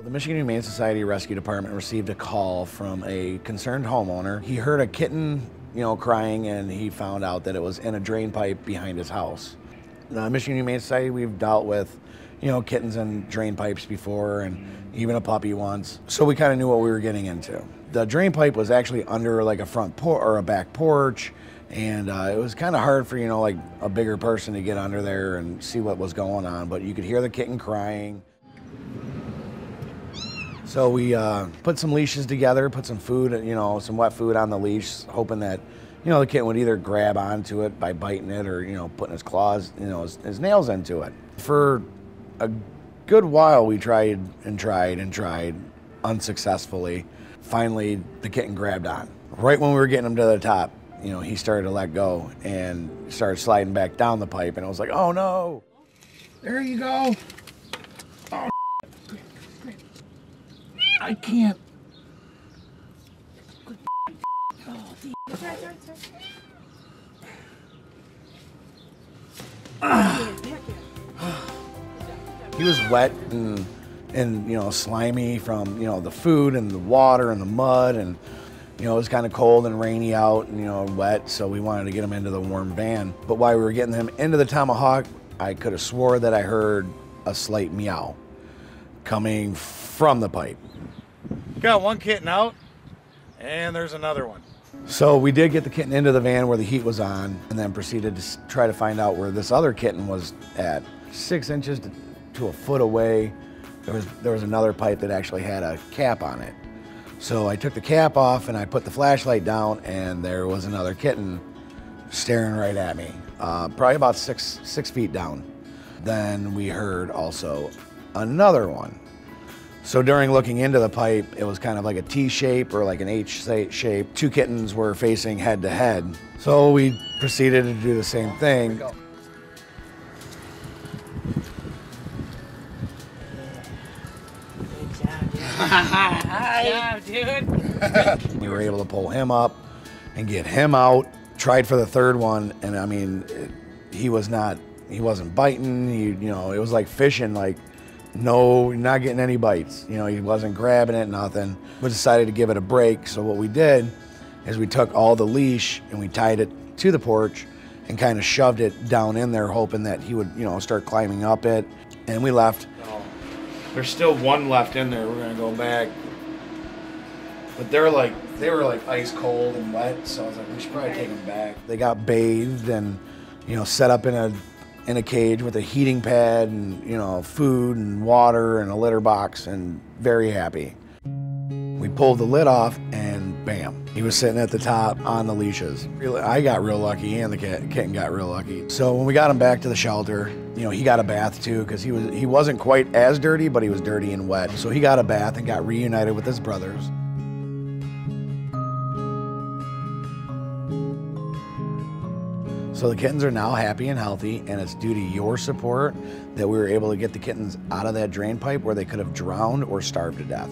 The Michigan Humane Society Rescue Department received a call from a concerned homeowner. He heard a kitten, crying, and he found out that it was in a drain pipe behind his house. The Michigan Humane Society, we've dealt with, kittens in drain pipes before, and even a puppy once. So we kind of knew what we were getting into. The drain pipe was actually under like a front porch or a back porch, and it was kind of hard for, like a bigger person to get under there and see what was going on, but you could hear the kitten crying. So we put some leashes together, put some food, some wet food on the leash, hoping that, the kitten would either grab onto it by biting it or, putting his claws, his nails into it. For a good while, we tried and tried and tried unsuccessfully. Finally, the kitten grabbed on. Right when we were getting him to the top, he started to let go and started sliding back down the pipe, and I was like, oh no. There you go. Oh, I can't. He was wet and slimy from the food and the water and the mud, and it was kind of cold and rainy out and wet, so we wanted to get him into the warm van. But while we were getting him into the Tomahawk, I could have swore that I heard a slight meow coming from the pipe. Got one kitten out, and there's another one. So we did get the kitten into the van where the heat was on, and then proceeded to try to find out where this other kitten was at. 6 inches to a foot away, there was another pipe that actually had a cap on it. So I took the cap off and I put the flashlight down, and there was another kitten staring right at me, probably about six feet down. Then we heard also another one. So during looking into the pipe, it was kind of like a T shape or like an H shape. 2 kittens were facing head to head. So we proceeded to do the same thing. Good job, dude. We were able to pull him up and get him out. Tried for the third one, and I mean, he wasn't biting. It was like fishing, like, no, not getting any bites. He wasn't grabbing it, nothing. We decided to give it a break. So what we did is we took all the leash and we tied it to the porch and kind of shoved it down in there, hoping that he would, start climbing up it. And we left. There's still one left in there. We're gonna go back. But they were like ice cold and wet, so I was like, we should probably take them back. They got bathed and, set up in a cage with a heating pad and, food and water and a litter box, and very happy. We pulled the lid off and bam, he was sitting at the top on the leashes. I got real lucky, and the kitten got real lucky. So when we got him back to the shelter, he got a bath too, because he wasn't quite as dirty, but he was dirty and wet. So he got a bath and got reunited with his brothers. So the kittens are now happy and healthy, and it's due to your support that we were able to get the kittens out of that drain pipe where they could have drowned or starved to death.